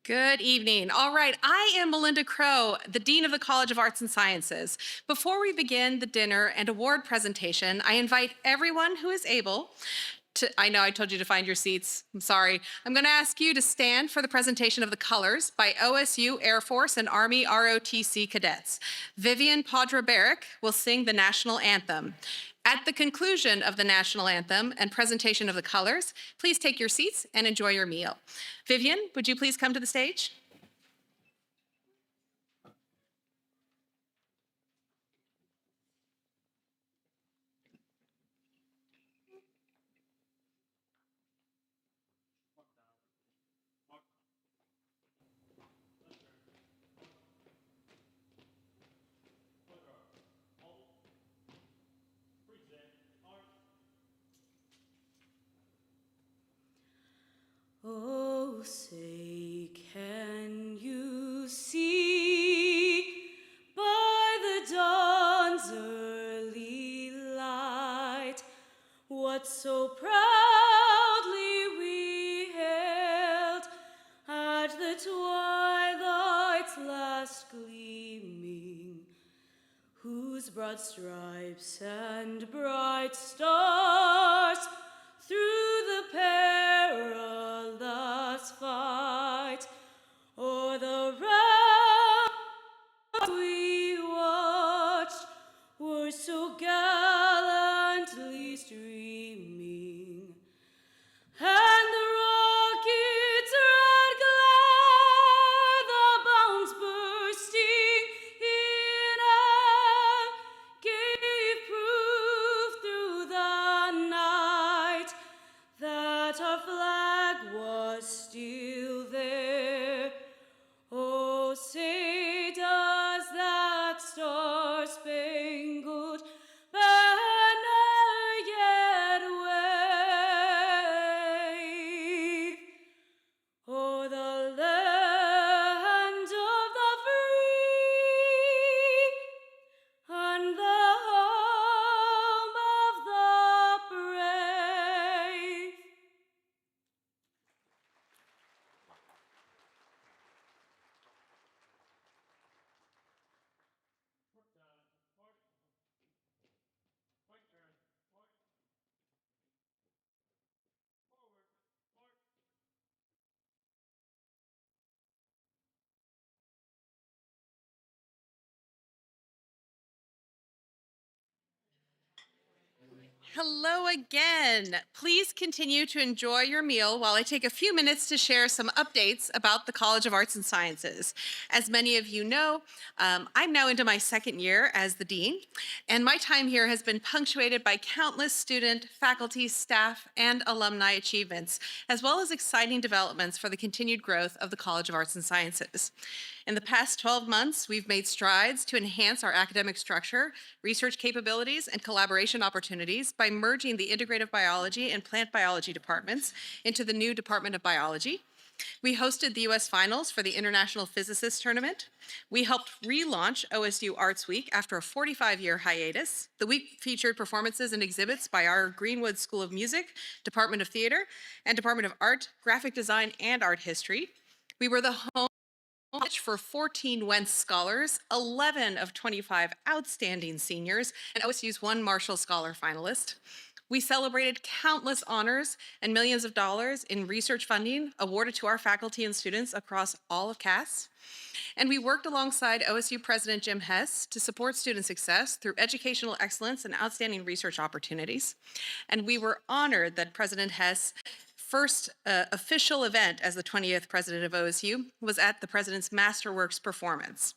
Good evening. All right, I am Melinda Crow, the Dean of the College of Arts and Sciences. Before we begin the dinner and award presentation, I invite everyone who is able to, I know I told you to find your seats, I'm sorry. I'm gonna ask you to stand for the presentation of the colors by OSU Air Force and Army ROTC cadets. Vivian Padra Barrick will sing the national anthem. At the conclusion of the national anthem and presentation of the colors, please take your seats and enjoy your meal. Vivian, would you please come to the stage? Oh, say, can you see by the dawn's early light what so proudly we hailed at the twilight's last gleaming, whose broad stripes and bright stars through the perilous fight o'er the ramparts we watched were so gallantly streaming, and the rocket's red glare, the bombs bursting in air, gave proof through the night that our flag was still there. Oh, say does that star-spangled banner yet wave o'er the land of the free and the home of the brave? Hello again. Please continue to enjoy your meal while I take a few minutes to share some updates about the College of Arts and Sciences. As many of you know, I'm now into my second year as the Dean, and my time here has been punctuated by countless student, faculty, staff, and alumni achievements, as well as exciting developments for the continued growth of the College of Arts and Sciences. In the past 12 months, we've made strides to enhance our academic structure, research capabilities, and collaboration opportunities by merging the integrative biology and plant biology departments into the new Department of Biology. We hosted the US Finals for the International Physicists Tournament. We helped relaunch OSU Arts Week after a 45-year hiatus. The week featured performances and exhibits by our Greenwood School of Music, Department of Theater, and Department of Art, Graphic Design, and Art History. We were the home for 14 Wentz Scholars, 11 of 25 outstanding seniors, and OSU's one Marshall Scholar finalist. We celebrated countless honors and millions of dollars in research funding awarded to our faculty and students across all of CAS. And we worked alongside OSU President Jim Hess to support student success through educational excellence and outstanding research opportunities. And we were honored that President Hess' first official event as the 20th president of OSU was at the president's Masterworks performance.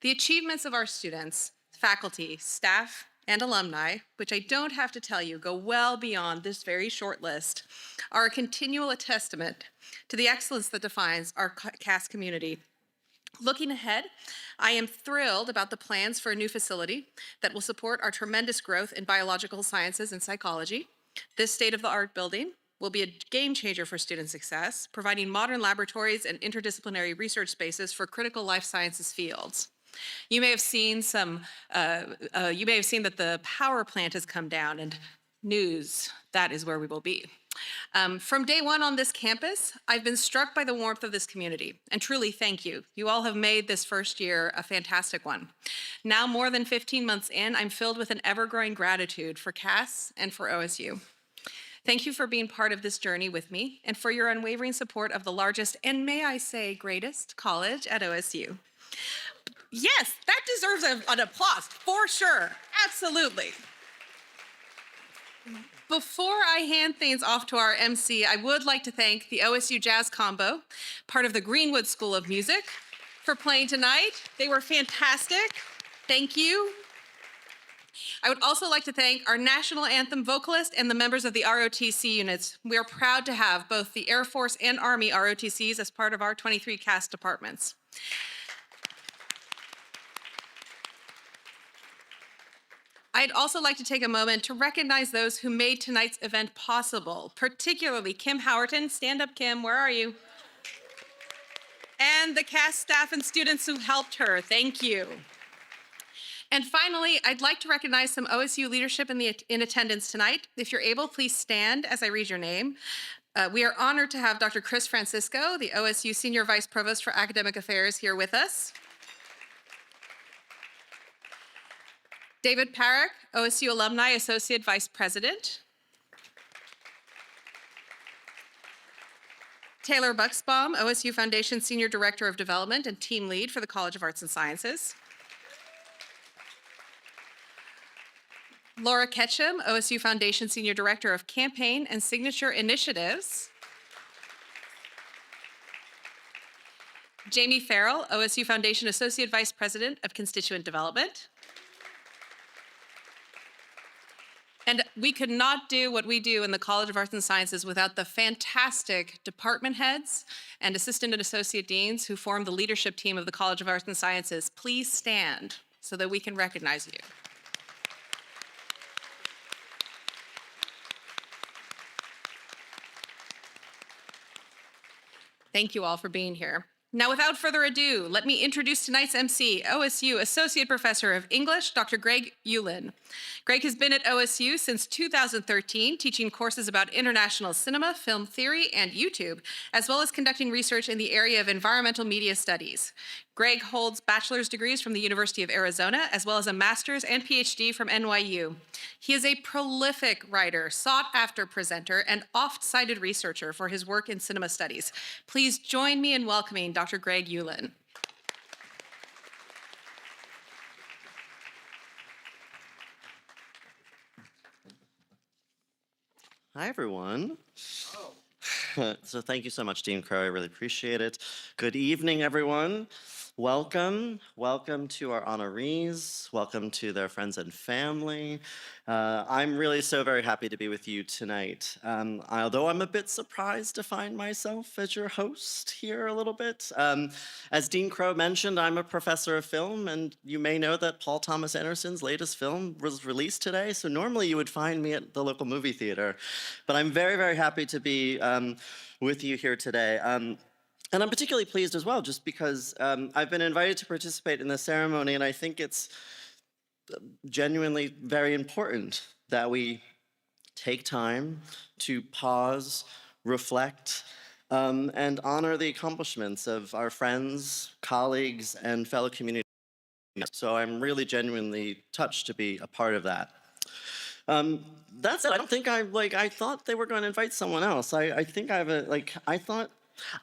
The achievements of our students, faculty, staff, and alumni, which I don't have to tell you go well beyond this very short list, are a continual testament to the excellence that defines our CAS community. Looking ahead, I am thrilled about the plans for a new facility that will support our tremendous growth in biological sciences and psychology. This state-of-the-art building will be a game changer for student success, providing modern laboratories and interdisciplinary research spaces for critical life sciences fields. You may have seen that the power plant has come down, and news, that is where we will be. From day one on this campus, I've been struck by the warmth of this community, and truly thank you. You all have made this first year a fantastic one. Now, more than 15 months in, I'm filled with an ever-growing gratitude for CAS and for OSU. Thank you for being part of this journey with me and for your unwavering support of the largest, and may I say greatest, college at OSU. Yes, that deserves an applause, for sure, absolutely. Before I hand things off to our MC, I would like to thank the OSU Jazz Combo, part of the Greenwood School of Music, for playing tonight. They were fantastic. Thank you. I would also like to thank our national anthem vocalist and the members of the ROTC units. We are proud to have both the Air Force and Army ROTCs as part of our 23 CAS departments. I'd also like to take a moment to recognize those who made tonight's event possible, particularly Kim Howerton. Stand up, Kim, where are you? And the CAS staff and students who helped her, thank you. And finally, I'd like to recognize some OSU leadership in attendance tonight. If you're able, please stand as I read your name. We are honored to have Dr. Chris Francisco, the OSU Senior Vice Provost for Academic Affairs, here with us. David Parrick, OSU Alumni Associate Vice President. Taylor Bucksbaum, OSU Foundation Senior Director of Development and Team Lead for the College of Arts and Sciences. Laura Ketchum, OSU Foundation Senior Director of Campaign and Signature Initiatives. Jamie Farrell, OSU Foundation Associate Vice President of Constituent Development. And we could not do what we do in the College of Arts and Sciences without the fantastic department heads and assistant and associate deans who form the leadership team of the College of Arts and Sciences. Please stand so that we can recognize you. Thank you all for being here. Now, without further ado, let me introduce tonight's MC, OSU Associate Professor of English, Dr. Greg Uihlein. Greg has been at OSU since 2013, teaching courses about international cinema, film theory, and YouTube, as well as conducting research in the area of environmental media studies. Greg holds bachelor's degrees from the University of Arizona, as well as a master's and PhD from NYU. He is a prolific writer, sought-after presenter, and oft-cited researcher for his work in cinema studies. Please join me in welcoming Dr. Greg Uihlein. Hi, everyone. So thank you so much, Dean Crow. I really appreciate it. Good evening, everyone. Welcome. Welcome to our honorees. Welcome to their friends and family. I'm really so very happy to be with you tonight. Although I'm a bit surprised to find myself as your host here a little bit. As Dean Crow mentioned, I'm a professor of film, and you may know that Paul Thomas Anderson's latest film was released today, so normally you would find me at the local movie theater. But I'm very, very happy to be with you here today. And I'm particularly pleased as well, just because I've been invited to participate in this ceremony, and I think it's genuinely very important that we take time to pause, reflect, and honor the accomplishments of our friends, colleagues, and fellow community. So I'm really genuinely touched to be a part of that. That said, I don't think I thought they were going to invite someone else. I think I thought,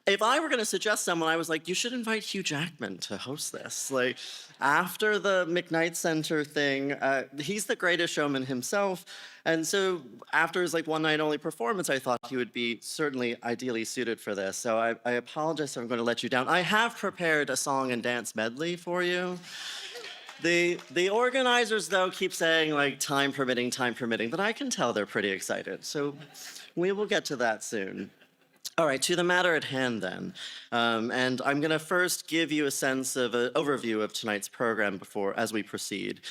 if I were going to suggest someone, I was like, you should invite Hugh Jackman to host this. Like, after the McKnight Center thing, he's the greatest showman himself. And so after his one night only performance, I thought he would be certainly ideally suited for this. So I apologize if I'm going to let you down. I have prepared a song and dance medley for you. The organizers, though, keep saying, time permitting, but I can tell they're pretty excited. So we will get to that soon. All right, to the matter at hand then. And I'm going to first give you a sense of an overview of tonight's program as we proceed.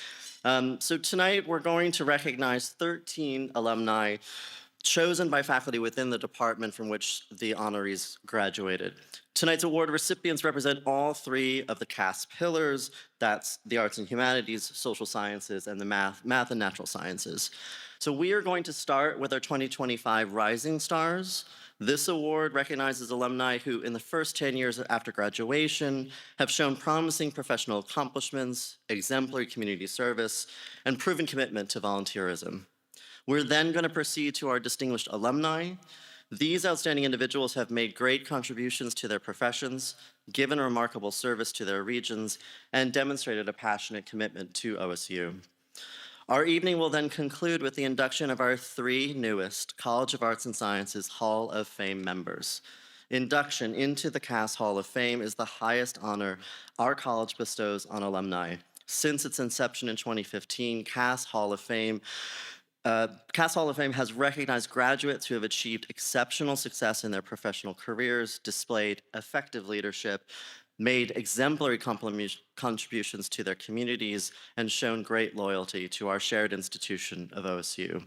So tonight we're going to recognize 13 alumni, chosen by faculty within the department from which the honorees graduated. Tonight's award recipients represent all three of the CAS pillars. That's the arts and humanities, social sciences, and the math and natural sciences. So we are going to start with our 2025 Rising Stars. This award recognizes alumni who, in the first 10 years after graduation, have shown promising professional accomplishments, exemplary community service, and proven commitment to volunteerism. We're then going to proceed to our distinguished alumni. These outstanding individuals have made great contributions to their professions, given remarkable service to their regions, and demonstrated a passionate commitment to OSU. Our evening will then conclude with the induction of our three newest College of Arts and Sciences Hall of Fame members. Induction into the CAS Hall of Fame is the highest honor our college bestows on alumni. Since its inception in 2015, CAS Hall of Fame has recognized graduates who have achieved exceptional success in their professional careers, displayed effective leadership, made exemplary contributions to their communities, and shown great loyalty to our shared institution of OSU.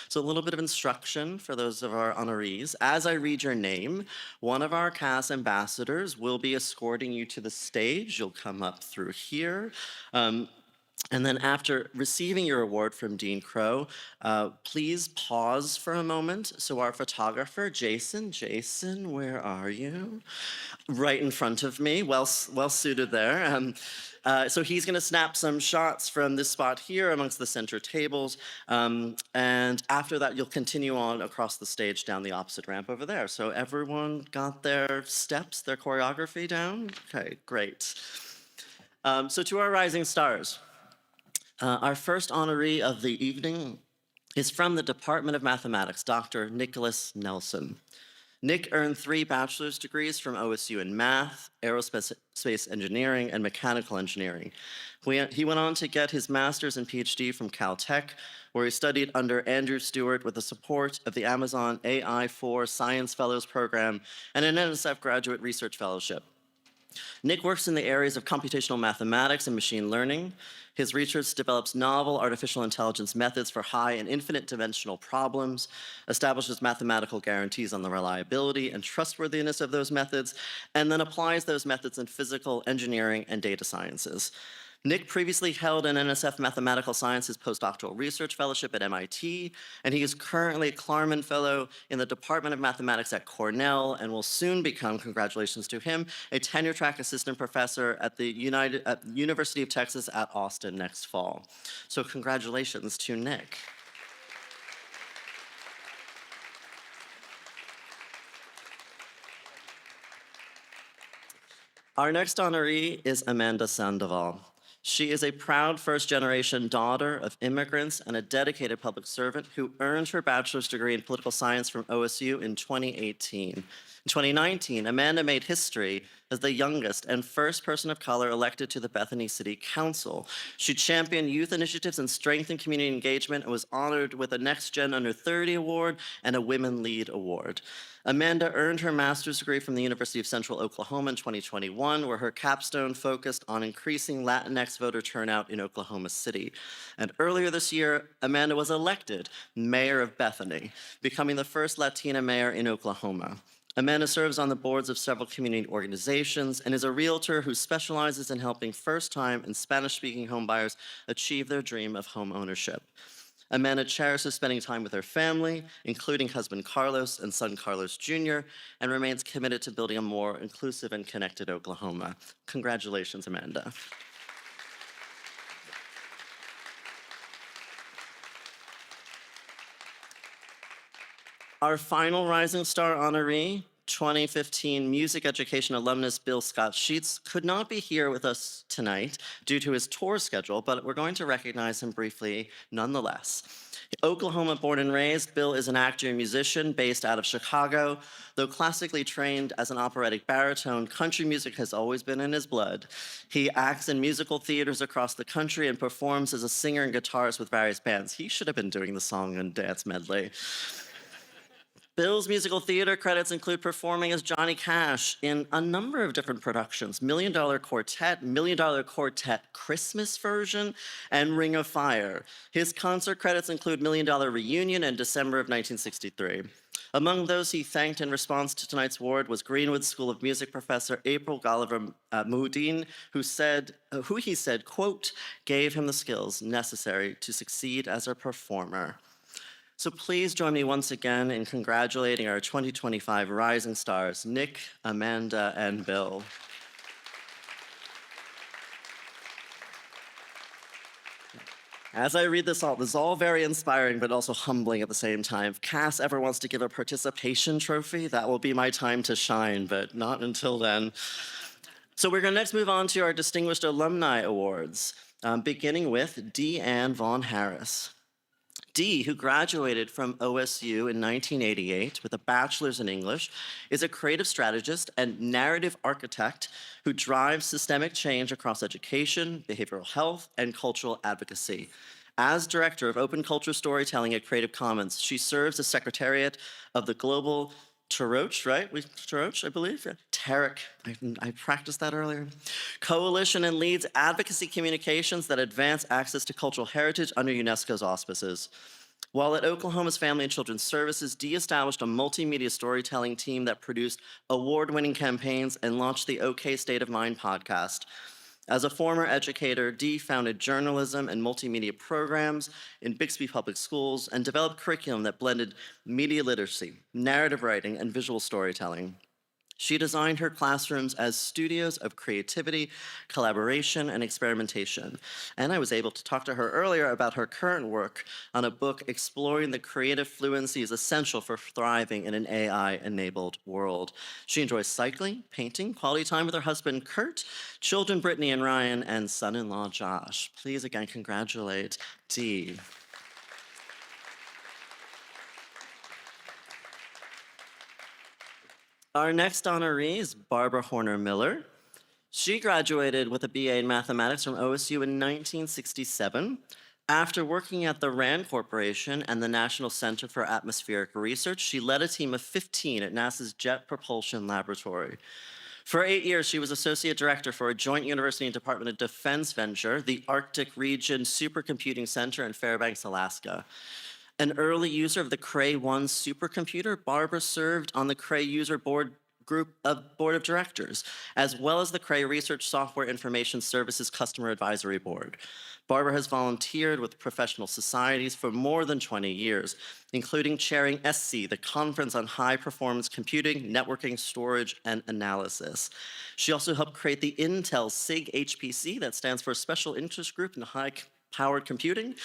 So a little bit of instruction for those of our honorees. As I read your name, one of our CAS ambassadors will be escorting you to the stage. You'll come up through here. And then after receiving your award from Dean Crow, please pause for a moment. So our photographer, Jason, where are you? Right in front of me, well suited there. So he's gonna snap some shots from this spot here amongst the center tables. And after that, you'll continue on across the stage down the opposite ramp over there. So everyone got their steps, their choreography down? Okay, great. So to our rising stars. Our first honoree of the evening is from the Department of Mathematics, Dr. Nicholas Nelsen. Nick earned 3 bachelor's degrees from OSU in math, aerospace engineering, and mechanical engineering. He went on to get his master's and PhD from Caltech, where he studied under Andrew Stewart with the support of the Amazon AI4 Science Fellows Program and an NSF Graduate Research Fellowship. Nick works in the areas of computational mathematics and machine learning. His research develops novel artificial intelligence methods for high and infinite dimensional problems, establishes mathematical guarantees on the reliability and trustworthiness of those methods, and then applies those methods in physical, engineering, and data sciences. Nick previously held an NSF Mathematical Sciences postdoctoral research fellowship at MIT, and he is currently a Klarman Fellow in the Department of Mathematics at Cornell, and will soon become, congratulations to him, a tenure-track assistant professor at the University of Texas at Austin next fall. So congratulations to Nick. Our next honoree is Amanda Sandoval. She is a proud first-generation daughter of immigrants and a dedicated public servant who earned her bachelor's degree in political science from OSU in 2018. In 2019, Amanda made history as the youngest and first person of color elected to the Bethany City Council. She championed youth initiatives and strengthened community engagement and was honored with a Next Gen Under 30 award and a Women Lead award. Amanda earned her master's degree from the University of Central Oklahoma in 2021, where her capstone focused on increasing Latinx voter turnout in Oklahoma City. And earlier this year, Amanda was elected mayor of Bethany, becoming the first Latina mayor in Oklahoma. Amanda serves on the boards of several community organizations and is a realtor who specializes in helping first-time and Spanish-speaking homebuyers achieve their dream of home ownership. Amanda cherishes spending time with her family, including husband Carlos and son Carlos Jr., and remains committed to building a more inclusive and connected Oklahoma. Congratulations, Amanda. Our final Rising Star honoree, 2015 Music Education alumnus Bill Scott Sheets, could not be here with us tonight due to his tour schedule, but we're going to recognize him briefly nonetheless. Oklahoma born and raised, Bill is an actor and musician based out of Chicago. Though classically trained as an operatic baritone, country music has always been in his blood. He acts in musical theaters across the country and performs as a singer and guitarist with various bands. He should have been doing the song and dance medley. Bill's musical theater credits include performing as Johnny Cash in a number of different productions: Million Dollar Quartet, Million Dollar Quartet Christmas version, and Ring of Fire. His concert credits include Million Dollar Reunion in December of 1963. Among those he thanked in response to tonight's award was Greenwood School of Music professor April Golliver Muhdin, who he said, quote, gave him the skills necessary to succeed as a performer. So please join me once again in congratulating our 2025 Rising Stars, Nick, Amanda, and Bill. As I read this is all very inspiring, but also humbling at the same time. If CAS ever wants to give a participation trophy, that will be my time to shine, but not until then. So we're going to next move on to our Distinguished Alumni Awards, beginning with Dee Ann Vaughn Harris. Dee, who graduated from OSU in 1988 with a bachelor's in English, is a creative strategist and narrative architect who drives systemic change across education, behavioral health, and cultural advocacy. As director of open culture storytelling at Creative Commons, she serves as secretariat of the Global Taroch, right? Taroch, I believe. Tarek, I practiced that earlier. Coalition and leads advocacy communications that advance access to cultural heritage under UNESCO's auspices. While at Oklahoma's Family and Children's Services, Dee established a multimedia storytelling team that produced award-winning campaigns and launched the OK State of Mind podcast. As a former educator, Dee founded journalism and multimedia programs in Bixby Public Schools and developed curriculum that blended media literacy, narrative writing, and visual storytelling. She designed her classrooms as studios of creativity, collaboration, and experimentation. And I was able to talk to her earlier about her current work on a book exploring the creative fluencies essential for thriving in an AI-enabled world. She enjoys cycling, painting, quality time with her husband, Kurt, children, Brittany and Ryan, and son-in-law, Josh. Please again congratulate Dee. Our next honoree is Barbara Horner Miller. She graduated with a BA in mathematics from OSU in 1967. After working at the RAND Corporation and the National Center for Atmospheric Research, she led a team of 15 at NASA's Jet Propulsion Laboratory. For 8 years, she was associate director for a joint University and Department of Defense venture, the Arctic Region Supercomputing Center in Fairbanks, Alaska. An early user of the Cray 1 supercomputer, Barbara served on the Cray User Board of Directors, as well as the Cray Research Software Information Services Customer Advisory Board. Barbara has volunteered with professional societies for more than 20 years, including chairing SC, the Conference on High Performance Computing, Networking, Storage, and Analysis. She also helped create the Intel SIG HPC, that stands for Special Interest Group in High-Powered Computing,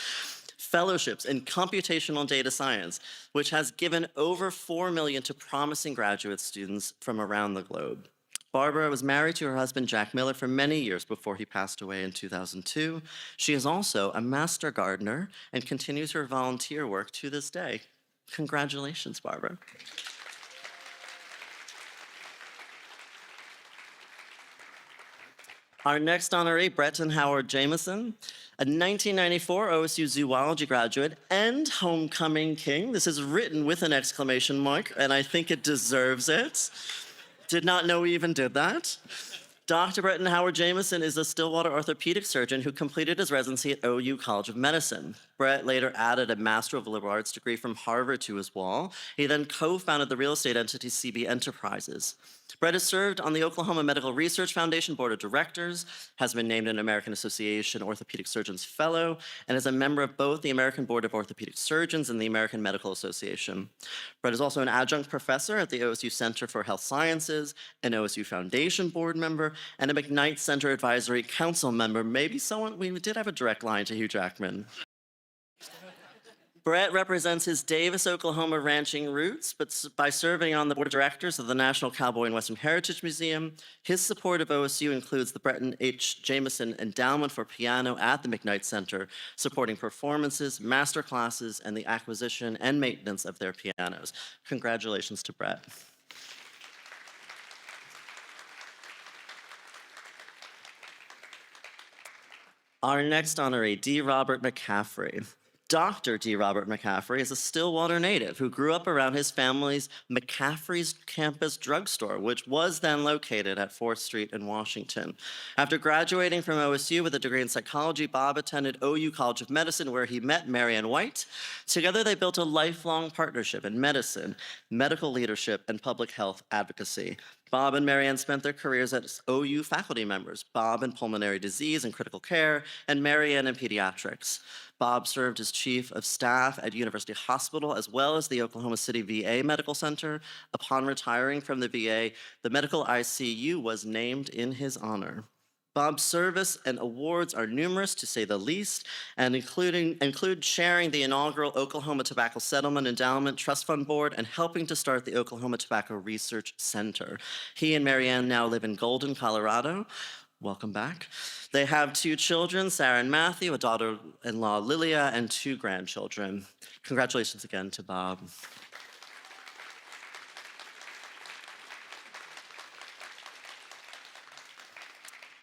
fellowships in computational data science, which has given over $4 million to promising graduate students from around the globe. Barbara was married to her husband, Jack Miller, for many years before he passed away in 2002. She is also a master gardener and continues her volunteer work to this day. Congratulations, Barbara. Our next honoree, Breton Howard Jameson, a 1994 OSU zoology graduate and homecoming king. This is written with an exclamation mark, and I think it deserves it. Did not know we even did that. Dr. Breton Howard Jameson is a Stillwater orthopedic surgeon who completed his residency at OU College of Medicine. Brett later added a Master of Liberal Arts degree from Harvard to his wall. He then co-founded the real estate entity CB Enterprises. Brett has served on the Oklahoma Medical Research Foundation Board of Directors, has been named an American Association Orthopedic Surgeons Fellow, and is a member of both the American Board of Orthopedic Surgeons and the American Medical Association. Brett is also an adjunct professor at the OSU Center for Health Sciences, an OSU Foundation board member, and a McKnight Center Advisory Council member. Maybe someone, we did have a direct line to Hugh Jackman. Brett represents his Davis, Oklahoma ranching roots, but by serving on the board of directors of the National Cowboy and Western Heritage Museum, his support of OSU includes the Breton H. Jameson Endowment for Piano at the McKnight Center, supporting performances, master classes, and the acquisition and maintenance of their pianos. Congratulations to Brett. Our next honoree, D. Robert McCaffrey. Dr. D. Robert McCaffrey is a Stillwater native who grew up around his family's McCaffrey's Campus Drugstore, which was then located at 4th Street in Washington. After graduating from OSU with a degree in psychology, Bob attended OU College of Medicine, where he met Marianne White. Together, they built a lifelong partnership in medicine, medical leadership, and public health advocacy. Bob and Marianne spent their careers as OU faculty members, Bob in pulmonary disease and critical care, and Marianne in pediatrics. Bob served as chief of staff at University Hospital, as well as the Oklahoma City VA Medical Center. Upon retiring from the VA, the medical ICU was named in his honor. Bob's service and awards are numerous, to say the least, and include chairing the inaugural Oklahoma Tobacco Settlement Endowment Trust Fund Board and helping to start the Oklahoma Tobacco Research Center. He and Marianne now live in Golden, Colorado. Welcome back. They have 2 children, Sarah and Matthew, a daughter-in-law, Lilia, and 2 grandchildren. Congratulations again to Bob.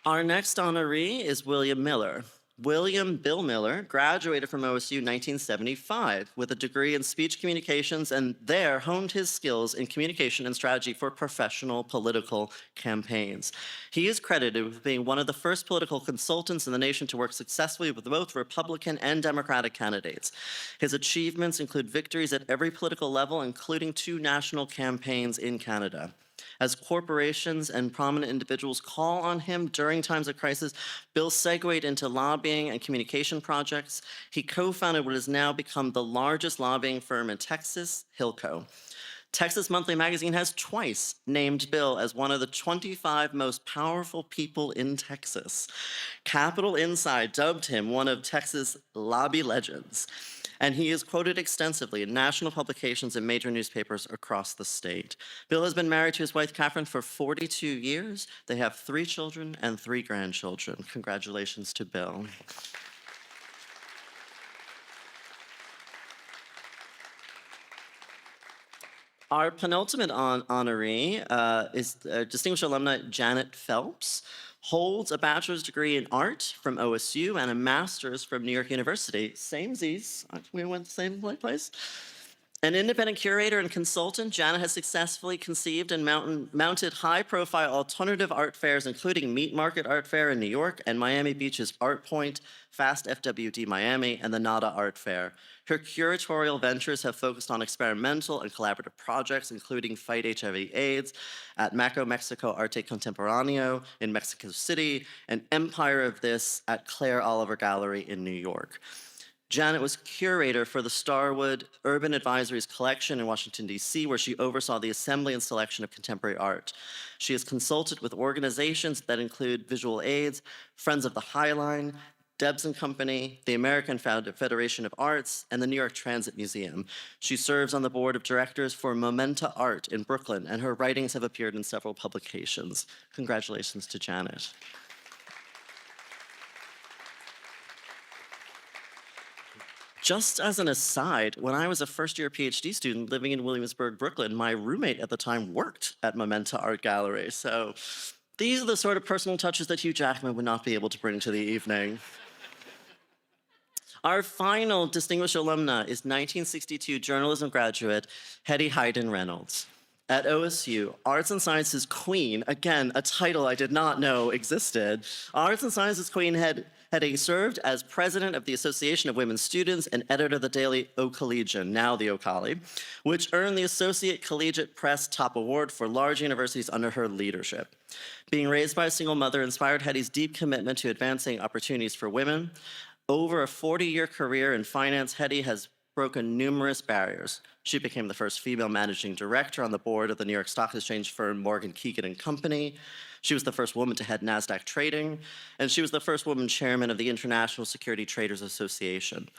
Our next honoree is William Miller. William Bill Miller graduated from OSU in 1975 with a degree in speech communications and there honed his skills in communication and strategy for professional political campaigns. He is credited with being one of the first political consultants in the nation to work successfully with both Republican and Democratic candidates. His achievements include victories at every political level, including 2 national campaigns in Canada. As corporations and prominent individuals call on him during times of crisis, Bill segued into lobbying and communication projects. He co-founded what has now become the largest lobbying firm in Texas, Hilco. Texas Monthly Magazine has twice named Bill as one of the 25 most powerful people in Texas. Capital Inside dubbed him one of Texas' lobby legends, and he is quoted extensively in national publications and major newspapers across the state. Bill has been married to his wife, Catherine, for 42 years. They have 3 children and 3 grandchildren. Congratulations to Bill. Our penultimate honoree is distinguished alumni Janet Phelps. Holds a bachelor's degree in art from OSU and a master's from New York University. Samesies, we went to the same place. An independent curator and consultant, Janet has successfully conceived and mounted high-profile alternative art fairs, including Meat Market Art Fair in New York and Miami Beach's Art Point, Fast FWD Miami, and the NADA Art Fair. Her curatorial ventures have focused on experimental and collaborative projects, including Fight HIV/AIDS at Maco Mexico Arte Contemporaneo in Mexico City, and Empire of This at Claire Oliver Gallery in New York. Janet was curator for the Starwood Urban Advisories collection in Washington, D.C., where she oversaw the assembly and selection of contemporary art. She has consulted with organizations that include Visual AIDS, Friends of the High Line, Debs and Company, the American Federation of Arts, and the New York Transit Museum. She serves on the board of directors for Momenta Art in Brooklyn, and her writings have appeared in several publications. Congratulations to Janet. Just as an aside, when I was a first-year PhD student living in Williamsburg, Brooklyn, my roommate at the time worked at Momenta Art Gallery. So these are the sort of personal touches that Hugh Jackman would not be able to bring to the evening. Our final distinguished alumna is 1962 journalism graduate Hedi Heiden Reynolds. At OSU, Arts and Sciences Queen, again, a title I did not know existed. Arts and Sciences Queen Hedi served as president of the Association of Women Students and editor of the daily O Collegian, now the O'Colly, which earned the Associate Collegiate Press Top Award for large universities under her leadership. Being raised by a single mother inspired Hedi's deep commitment to advancing opportunities for women. Over a 40-year career in finance, Hedi has broken numerous barriers. She became the first female managing director on the board of the New York Stock Exchange firm Morgan Keegan & Company. She was the first woman to head NASDAQ trading, and she was the first woman chairman of the International Security Traders Association.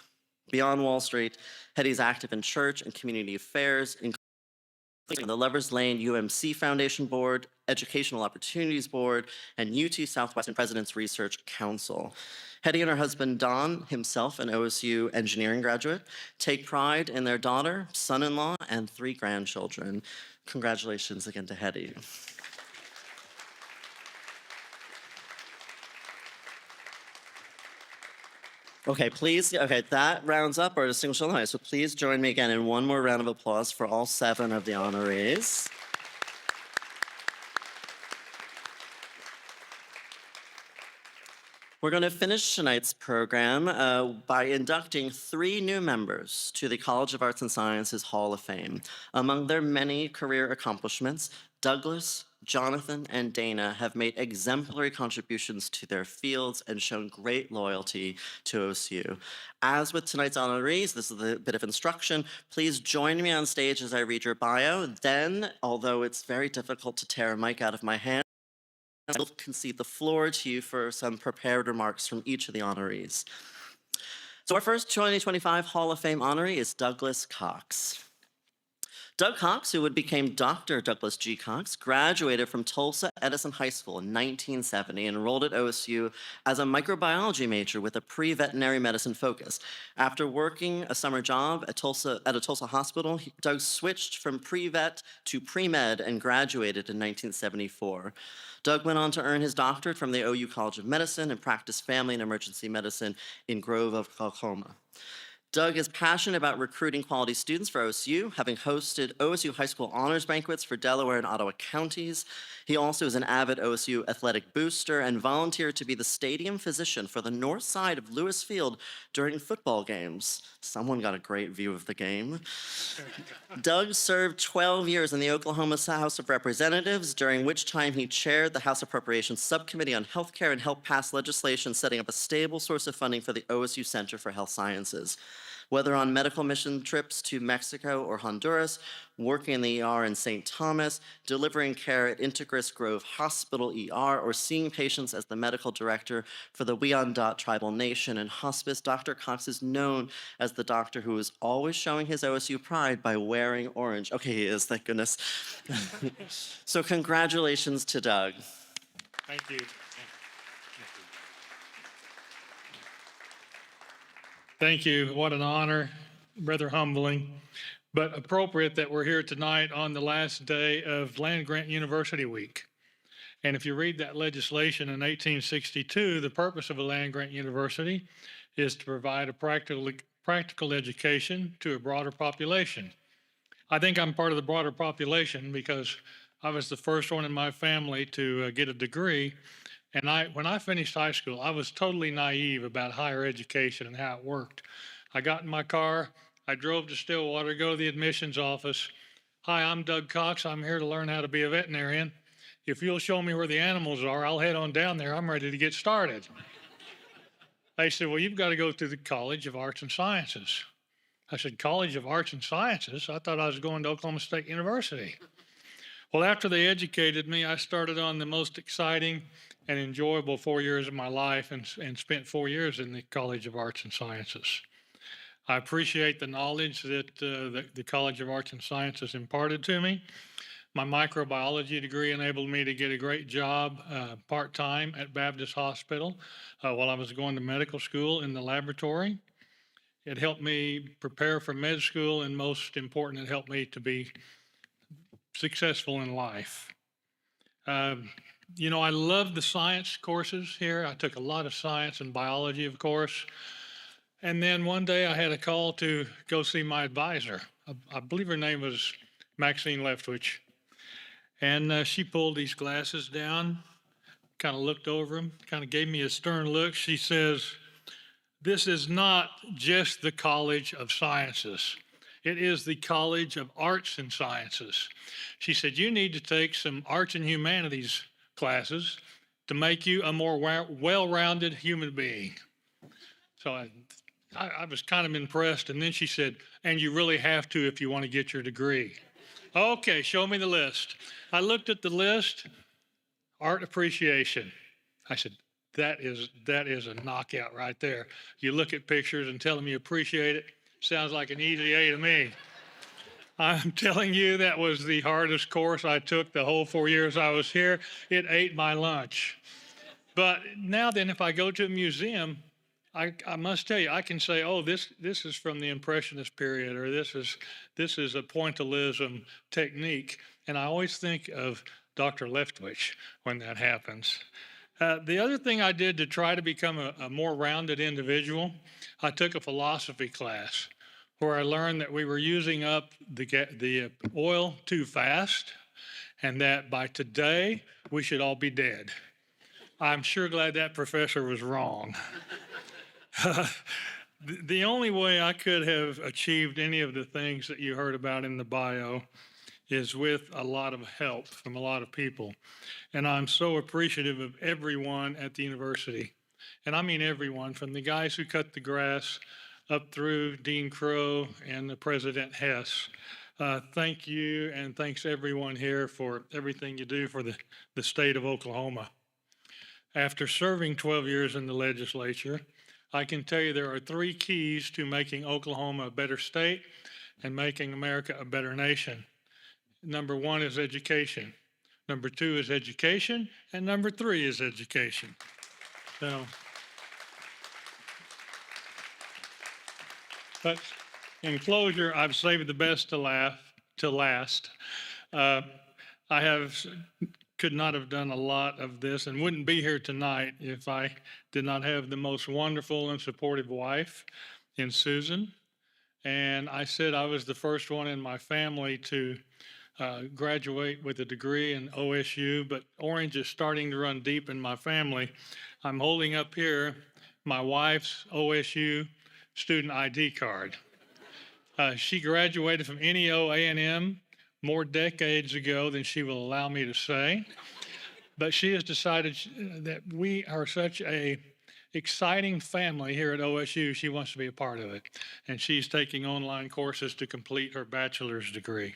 Beyond Wall Street, Hedi's active in church and community affairs, including the Lover's Lane UMC Foundation Board, Educational Opportunities Board, and UT Southwestern President's Research Council. Hedi and her husband, Don, himself an OSU engineering graduate, take pride in their daughter, son-in-law, and 3 grandchildren. Congratulations again to Hedi. Okay, please, okay, that rounds up our distinguished alumni. So please join me again in one more round of applause for all 7 of the honorees. We're going to finish tonight's program by inducting 3 new members to the College of Arts and Sciences Hall of Fame. Among their many career accomplishments, Douglas, Jonathan, and Dana have made exemplary contributions to their fields and shown great loyalty to OSU. As with tonight's honorees, this is a bit of instruction. Please join me on stage as I read your bio. Then, although it's very difficult to tear a mic out of my hand, I will concede the floor to you for some prepared remarks from each of the honorees. So our first 2025 Hall of Fame honoree is Douglas Cox. Doug Cox, who would become Dr. Douglas G. Cox, graduated from Tulsa Edison High School in 1970 and enrolled at OSU as a microbiology major with a pre-veterinary medicine focus. After working a summer job at a Tulsa hospital, Doug switched from pre-vet to pre-med and graduated in 1974. Doug went on to earn his doctorate from the OU College of Medicine and practiced family and emergency medicine in Grove, Oklahoma. Doug is passionate about recruiting quality students for OSU, having hosted OSU high school honors banquets for Delaware and Ottawa counties. He also is an avid OSU athletic booster and volunteered to be the stadium physician for the north side of Lewis Field during football games. Someone got a great view of the game. Doug served 12 years in the Oklahoma House of Representatives, during which time he chaired the House Appropriations Subcommittee on Healthcare and helped pass legislation setting up a stable source of funding for the OSU Center for Health Sciences. Whether on medical mission trips to Mexico or Honduras, working in the ER in St. Thomas, delivering care at Integris Grove Hospital ER, or seeing patients as the medical director for the Wyandot Tribal Nation and Hospice, Dr. Cox is known as the doctor who is always showing his OSU pride by wearing orange. Okay, he is, thank goodness. So congratulations to Doug. Thank you. Thank you. What an honor, rather humbling, but appropriate that we're here tonight on the last day of Land Grant University Week. And if you read that legislation in 1862, the purpose of a land grant university is to provide a practical education to a broader population. I think I'm part of the broader population because I was the first one in my family to get a degree. And when I finished high school, I was totally naive about higher education and how it worked. I got in my car, I drove to Stillwater, go to the admissions office. Hi, I'm Doug Cox. I'm here to learn how to be a veterinarian. If you'll show me where the animals are, I'll head on down there. I'm ready to get started. They said, well, you've got to go through the College of Arts and Sciences. I said, College of Arts and Sciences? I thought I was going to Oklahoma State University. Well, after they educated me, I started on the most exciting and enjoyable 4 years of my life and spent 4 years in the College of Arts and Sciences. I appreciate the knowledge that the College of Arts and Sciences imparted to me. My microbiology degree enabled me to get a great job part-time at Baptist Hospital while I was going to medical school in the laboratory. It helped me prepare for med school, and most important, it helped me to be successful in life. You know, I love the science courses here. I took a lot of science and biology, of course. And then one day I had a call to go see my advisor. I believe her name was Maxine Leftwich. And she pulled these glasses down, kind of looked over them, kind of gave me a stern look. She says, this is not just the College of Sciences. It is the College of Arts and Sciences. She said, you need to take some arts and humanities classes to make you a more well-rounded human being. So I was kind of impressed. And then she said, and you really have to if you want to get your degree. Okay, show me the list. I looked at the list, art appreciation. I said, that is a knockout right there. You look at pictures and tell them you appreciate it. Sounds like an easy A to me. I'm telling you, that was the hardest course I took the whole 4 years I was here. It ate my lunch. But now then, if I go to a museum, I must tell you, I can say, oh, this is from the Impressionist period, or this is a pointillism technique. And I always think of Dr. Leftwich when that happens. The other thing I did to try to become a more rounded individual, I took a philosophy class where I learned that we were using up the oil too fast and that by today we should all be dead. I'm sure glad that professor was wrong. The only way I could have achieved any of the things that you heard about in the bio is with a lot of help from a lot of people. And I'm so appreciative of everyone at the university. And I mean everyone, from the guys who cut the grass up through Dean Crow and the President Hess. Thank you, and thanks everyone here for everything you do for the state of Oklahoma. After serving 12 years in the legislature, I can tell you there are 3 keys to making Oklahoma a better state and making America a better nation. Number 1 is education. Number 2 is education, and number 3 is education. So, but in closure, I've saved the best to last. Could not have done a lot of this and wouldn't be here tonight if I did not have the most wonderful and supportive wife in Susan. And I said I was the first one in my family to graduate with a degree in OSU, but orange is starting to run deep in my family. I'm holding up here my wife's OSU student ID card. She graduated from NEO A&M more decades ago than she will allow me to say. But she has decided that we are such a exciting family here at OSU, she wants to be a part of it. And she's taking online courses to complete her bachelor's degree.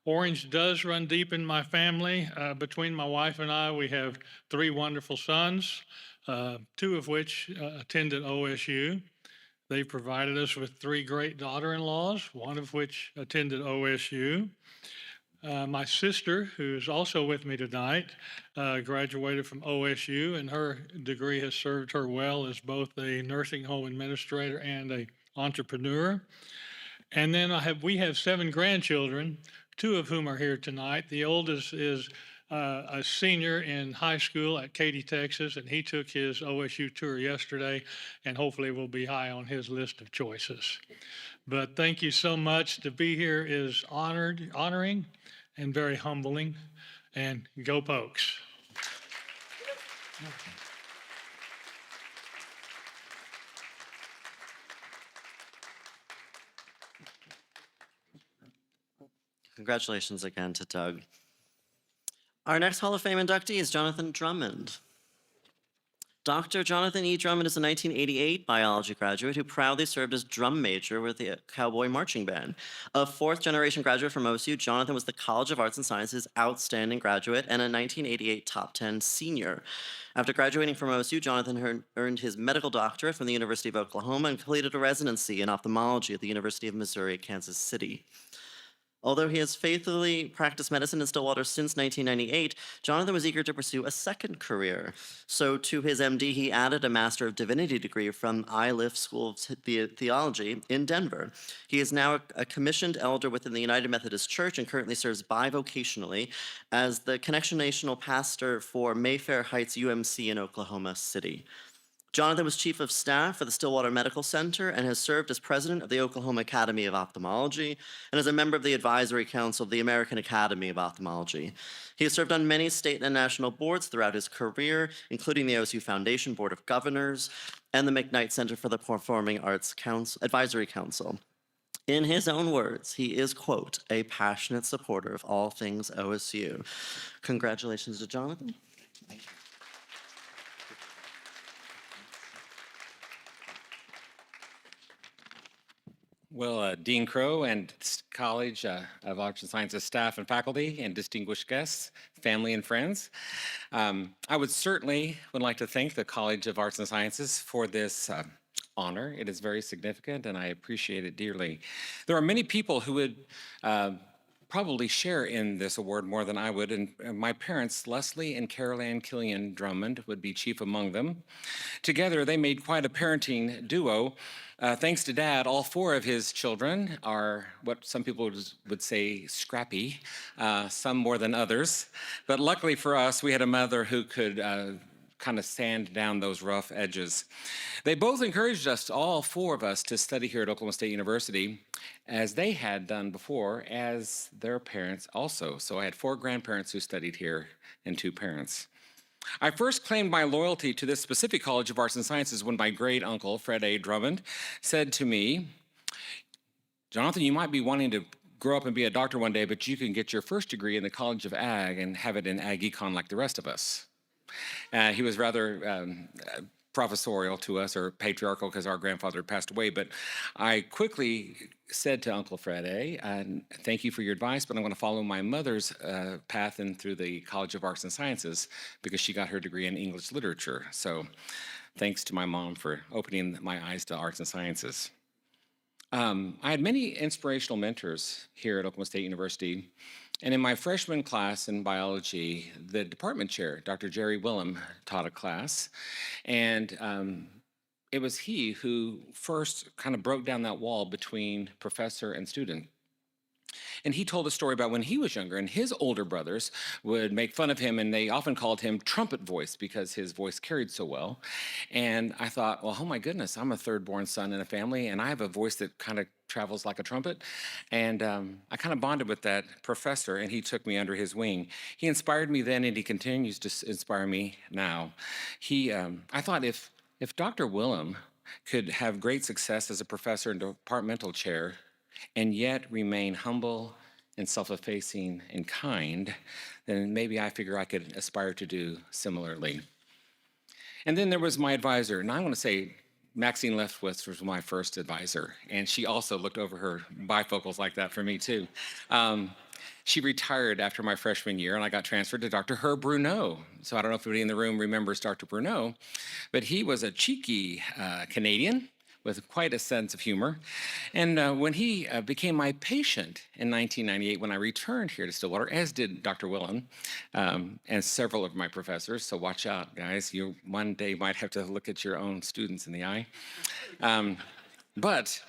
Orange does run deep in my family. Between my wife and I, we have 3 wonderful sons, 2 of which attended OSU. They provided us with 3 great daughter-in-laws, 1 of which attended OSU. My sister, who's also with me tonight, graduated from OSU, and her degree has served her well as both a nursing home administrator and an entrepreneur. And then we have 7 grandchildren, 2 of whom are here tonight. The oldest is a senior in high school at Katy, Texas, and he took his OSU tour yesterday, and hopefully will be high on his list of choices. But thank you so much. To be here is honoring and very humbling, and go Pokes. Congratulations again to Doug. Our next Hall of Fame inductee is Jonathan Drummond. Dr. Jonathan E. Drummond is a 1988 biology graduate who proudly served as drum major with the Cowboy Marching Band. A 4th-generation graduate from OSU, Jonathan was the College of Arts and Sciences outstanding graduate and a 1988 top 10 senior. After graduating from OSU, Jonathan earned his medical doctorate from the University of Oklahoma and completed a residency in ophthalmology at the University of Missouri at Kansas City. Although he has faithfully practiced medicine in Stillwater since 1998, Jonathan was eager to pursue a second career. So to his MD, he added a Master of Divinity degree from ILIF School of Theology in Denver. He is now a commissioned elder within the United Methodist Church and currently serves bivocationally as the connectionational pastor for Mayfair Heights UMC in Oklahoma City. Jonathan was chief of staff for the Stillwater Medical Center and has served as president of the Oklahoma Academy of Ophthalmology and as a member of the advisory council of the American Academy of Ophthalmology. He has served on many state and national boards throughout his career, including the OSU Foundation Board of Governors and the McKnight Center for the Performing Arts Advisory Council. In his own words, he is, quote, a passionate supporter of all things OSU. Congratulations to Jonathan. Well, Dean Crow and College of Arts and Sciences staff and faculty and distinguished guests, family and friends, I would like to thank the College of Arts and Sciences for this honor. It is very significant and I appreciate it dearly. There are many people who would probably share in this award more than I would, and my parents, Leslie and Carol Ann Killian Drummond, would be chief among them. Together, they made quite a parenting duo. Thanks to Dad, all 4 of his children are what some people would say scrappy, some more than others. But luckily for us, we had a mother who could kind of sand down those rough edges. They both encouraged us, all four of us, to study here at Oklahoma State University, as they had done before, as their parents also. So I had 4 grandparents who studied here and 2 parents. I first claimed my loyalty to this specific College of Arts and Sciences when my great uncle, Fred A. Drummond, said to me, "Jonathan, you might be wanting to grow up and be a doctor one day, but you can get your first degree in the College of Ag and have it in Ag Econ like the rest of us." He was rather professorial to us, or patriarchal, because our grandfather had passed away. But I quickly said to Uncle Fred A., "Thank you for your advice, but I'm going to follow my mother's path in through the College of Arts and Sciences, because she got her degree in English literature." So thanks to my mom for opening my eyes to arts and sciences. I had many inspirational mentors here at Oklahoma State University. And in my freshman class in biology, the department chair, Dr. Jerry Willem, taught a class. And it was he who first kind of broke down that wall between professor and student. And he told a story about when he was younger, and his older brothers would make fun of him, and they often called him trumpet voice because his voice carried so well. And I thought, well, oh my goodness, I'm a third-born son in a family, and I have a voice that kind of travels like a trumpet. And I kind of bonded with that professor, and he took me under his wing. He inspired me then, and he continues to inspire me now. I thought if Dr. Willem could have great success as a professor and departmental chair, and yet remain humble and self-effacing and kind, then maybe I figure I could aspire to do similarly. And then there was my advisor, and I want to say Maxine Leftwitz was my first advisor, and she also looked over her bifocals like that for me too. She retired after my freshman year, and I got transferred to Dr. Herb Bruneau. So I don't know if anybody in the room remembers Dr. Bruneau, but he was a cheeky Canadian with quite a sense of humor. And when he became my patient in 1998, when I returned here to Stillwater, as did Dr. Willem and several of my professors, so watch out, guys. You one day might have to look at your own students in the eye. But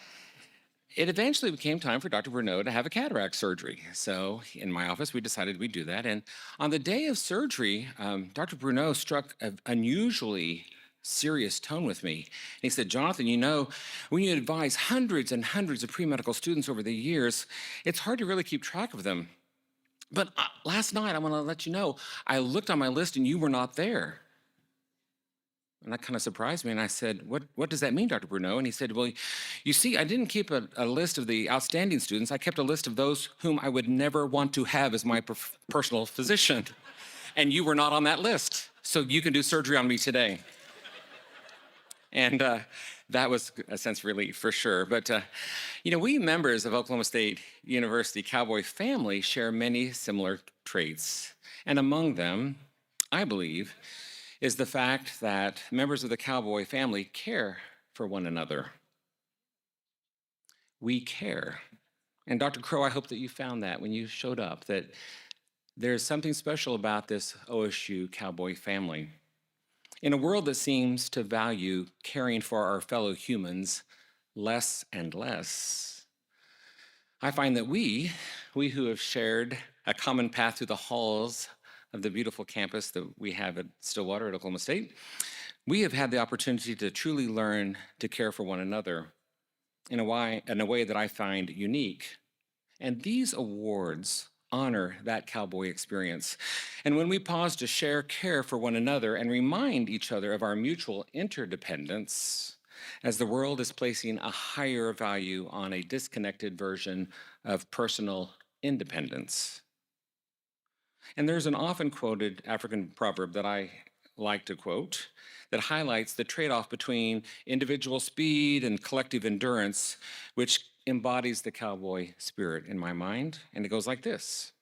it eventually became time for Dr. Bruneau to have a cataract surgery. So in my office, we decided we'd do that. And on the day of surgery, Dr. Bruneau struck an unusually serious tone with me. And he said, "Jonathan, you know, when you advise hundreds and hundreds of pre-medical students over the years, it's hard to really keep track of them. But last night, I want to let you know, I looked on my list and you were not there." And that kind of surprised me. And I said, what does that mean, Dr. Bruneau? And he said, "Well, you see, I didn't keep a list of the outstanding students. I kept a list of those whom I would never want to have as my personal physician. And you were not on that list. So you can do surgery on me today." And that was a sense of relief for sure. But, you know, we members of Oklahoma State University Cowboy family share many similar traits. And among them, I believe, is the fact that members of the Cowboy family care for one another. We care. And Dr. Crow, I hope that you found that when you showed up, that there's something special about this OSU Cowboy family. In a world that seems to value caring for our fellow humans less and less, I find that we who have shared a common path through the halls of the beautiful campus that we have at Stillwater at Oklahoma State, we have had the opportunity to truly learn to care for one another in a way that I find unique. And these awards honor that cowboy experience. And when we pause to share care for one another and remind each other of our mutual interdependence, as the world is placing a higher value on a disconnected version of personal independence. And there's an often quoted African proverb that I like to quote that highlights the trade-off between individual speed and collective endurance, which embodies the cowboy spirit in my mind. And it goes like this: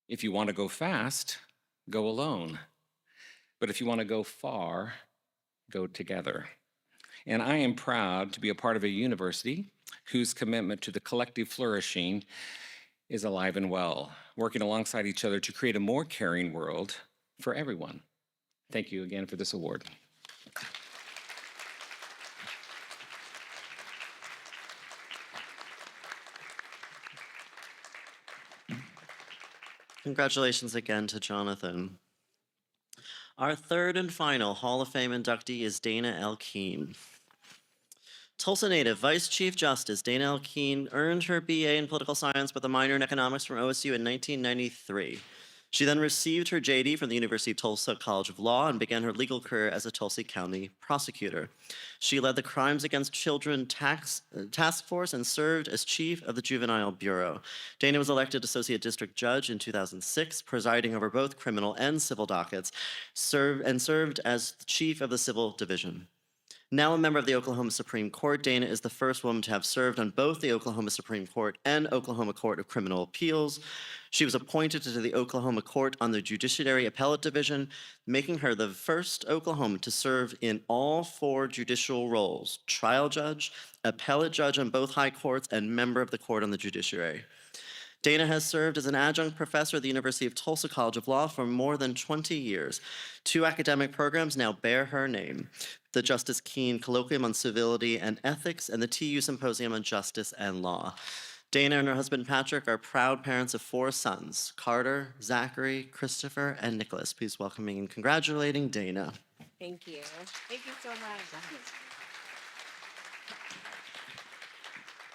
if you want to go fast, go alone. But if you want to go far, go together. And I am proud to be a part of a university whose commitment to the collective flourishing is alive and well, working alongside each other to create a more caring world for everyone. Thank you again for this award. Congratulations again to Jonathan. Our third and final Hall of Fame inductee is Dana L. Kuehn. Tulsa native Vice Chief Justice Dana L. Kuehn earned her BA in political science with a minor in economics from OSU in 1993. She then received her JD from the University of Tulsa College of Law and began her legal career as a Tulsa County prosecutor. She led the Crimes Against Children Task Force and served as chief of the Juvenile Bureau. Dana was elected Associate District Judge in 2006, presiding over both criminal and civil dockets, and served as the chief of the Civil Division. Now a member of the Oklahoma Supreme Court, Dana is the first woman to have served on both the Oklahoma Supreme Court and Oklahoma Court of Criminal Appeals. She was appointed to the Oklahoma Court on the Judiciary Appellate Division, making her the first Oklahoman to serve in all 4 judicial roles: trial judge, appellate judge on both high courts, and member of the Court on the Judiciary. Dana has served as an adjunct professor at the University of Tulsa College of Law for more than 20 years. 2 academic programs now bear her name: the Justice Kuehn Colloquium on Civility and Ethics and the TU Symposium on Justice and Law. Dana and her husband Patrick are proud parents of 4 sons: Carter, Zachary, Christopher, and Nicholas. Please welcoming and congratulating Dana. Thank you. Thank you so much.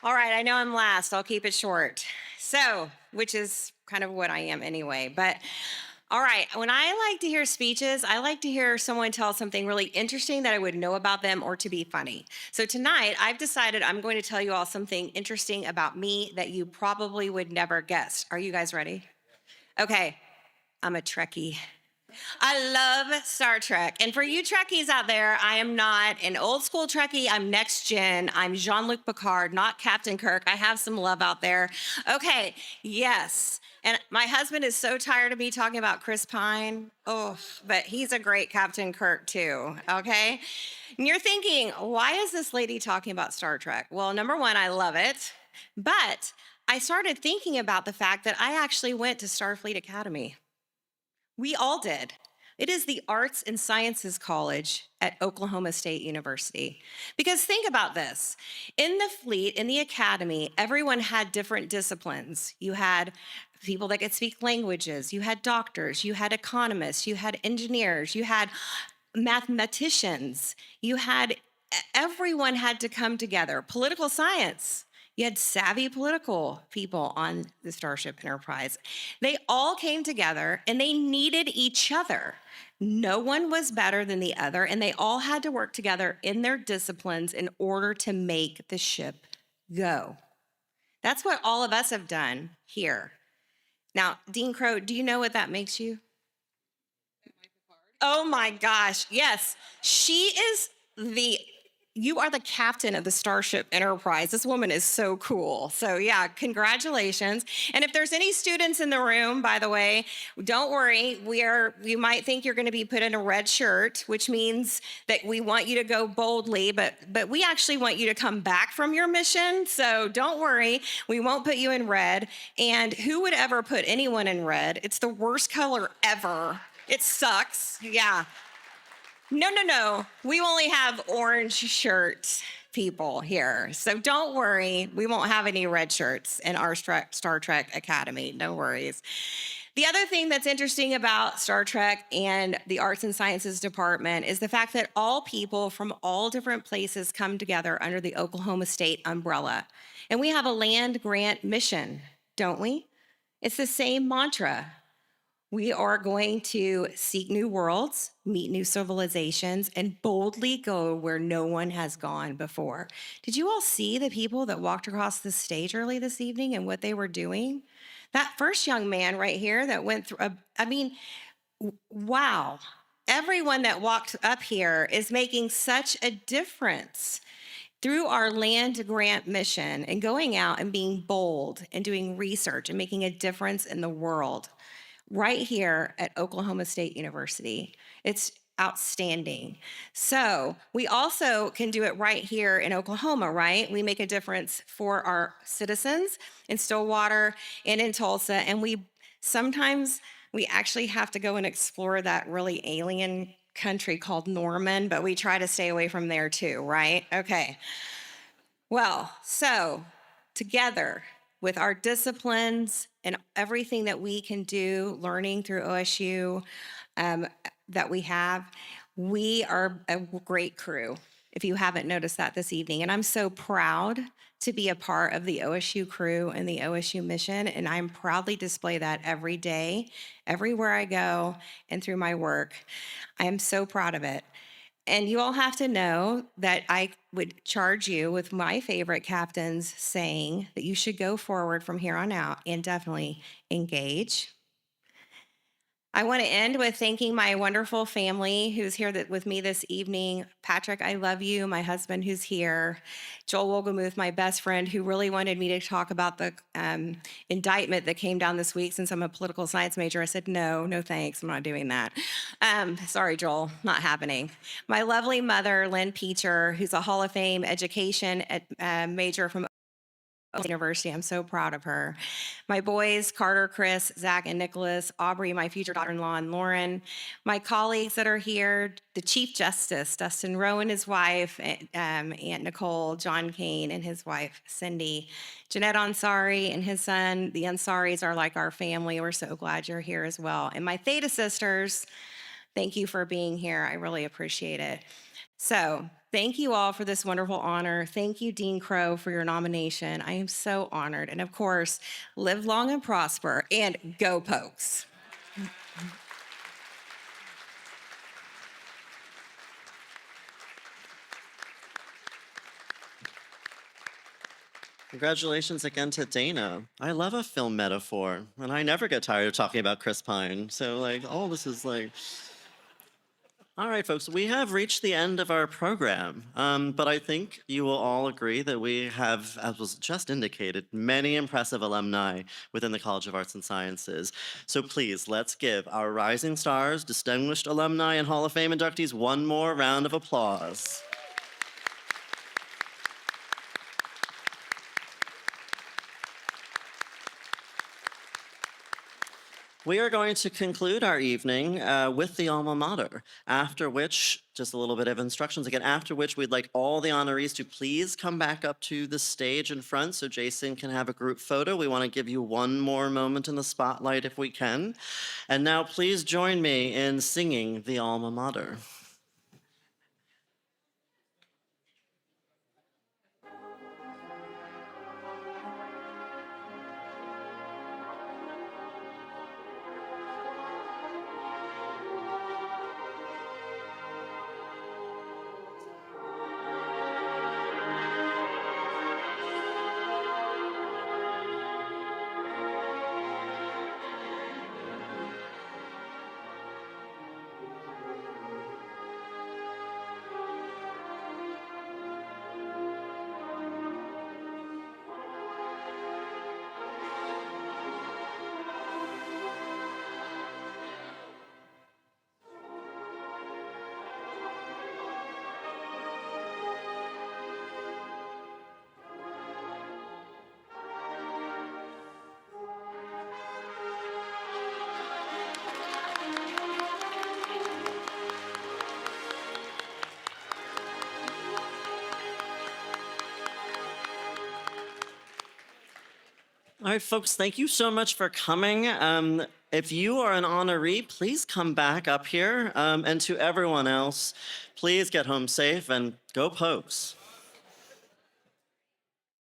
All right, I know I'm last. I'll keep it short. So, which is kind of what I am anyway. But all right, when I like to hear speeches, I like to hear someone tell something really interesting that I would know about them or to be funny. So tonight, I've decided I'm going to tell you all something interesting about me that you probably would never guess. Are you guys ready? Okay, I'm a Trekkie. I love Star Trek. And for you Trekkies out there, I am not an old school Trekkie. I'm next gen. I'm Jean-Luc Picard, not Captain Kirk. I have some love out there. Okay, yes. And my husband is so tired of me talking about Chris Pine. Oh, but he's a great Captain Kirk too, okay? And you're thinking, why is this lady talking about Star Trek? Well, number one, I love it. But I started thinking about the fact that I actually went to Starfleet Academy. We all did. It is the Arts and Sciences College at Oklahoma State University. Because think about this. In the fleet, in the academy, everyone had different disciplines. You had people that could speak languages. You had doctors. You had economists. You had engineers. You had mathematicians. Everyone had to come together. Political science. You had savvy political people on the Starship Enterprise. They all came together and they needed each other. No one was better than the other, and they all had to work together in their disciplines in order to make the ship go. That's what all of us have done here. Now, Dean Crow, do you know what that makes you? Oh my gosh, yes. You are the captain of the Starship Enterprise. This woman is so cool. So yeah, congratulations. And if there's any students in the room, by the way, don't worry. You might think you're gonna be put in a red shirt, which means that we want you to go boldly, but we actually want you to come back from your mission. So don't worry, we won't put you in red. And who would ever put anyone in red? It's the worst color ever. It sucks, yeah. No. We only have orange shirt people here. So don't worry. We won't have any red shirts in our Star Trek Academy. No worries. The other thing that's interesting about Star Trek and the Arts and Sciences Department is the fact that all people from all different places come together under the Oklahoma State umbrella. And we have a land grant mission, don't we? It's the same mantra. We are going to seek new worlds, meet new civilizations, and boldly go where no one has gone before. Did you all see the people that walked across the stage early this evening and what they were doing? That first young man right here that went through, wow. Everyone that walked up here is making such a difference through our land grant mission and going out and being bold and doing research and making a difference in the world. Right here at Oklahoma State University. It's outstanding. So we also can do it right here in Oklahoma, right? We make a difference for our citizens in Stillwater and in Tulsa, and sometimes we actually have to go and explore that really alien country called Norman, but we try to stay away from there too, right? Okay. Well, so together, with our disciplines and everything that we can do learning through OSU, that we have. We are a great crew, if you haven't noticed that this evening. And I'm so proud to be a part of the OSU crew and the OSU mission. And I'm proudly display that every day, everywhere I go, and through my work. I am so proud of it. And you all have to know that I would charge you with my favorite captain's saying that you should go forward from here on out and definitely engage. I want to end with thanking my wonderful family who's here with me this evening. Patrick, I love you. My husband who's here. Joel Wolgemuth, my best friend, who really wanted me to talk about the indictment that came down this week since I'm a political science major. I said, no thanks. I'm not doing that. Sorry, Joel, not happening. My lovely mother, Lynn Peacher, who's a Hall of Fame education major from University. I'm so proud of her. My boys, Carter, Chris, Zach, and Nicholas, Aubrey, my future daughter-in-law, and Lauren. My colleagues that are here, the Chief Justice, Dustin Rowe and his wife, Aunt Nicole, John Kane and his wife, Cindy, Jeanette Ansari and his son. The Ansaris are like our family. We're so glad you're here as well. And my Theta sisters, thank you for being here. I really appreciate it. So thank you all for this wonderful honor. Thank you, Dean Crow, for your nomination. I am so honored. And of course, live long and prosper, and go Pokes. Congratulations again to Dana. I love a film metaphor, and I never get tired of talking about Chris Pine. So, all this is All right, folks, we have reached the end of our program, but I think you will all agree that we have, as was just indicated, many impressive alumni within the College of Arts and Sciences. So please, let's give our rising stars, distinguished alumni, and Hall of Fame inductees one more round of applause. We are going to conclude our evening with the alma mater, after which, just a little bit of instructions again, after which we'd like all the honorees to please come back up to the stage in front so Jason can have a group photo. We want to give you one more moment in the spotlight if we can. And now please join me in singing the alma mater. All right, folks, thank you so much for coming. If you are an honoree, please come back up here. And to everyone else, please get home safe and go Pokes.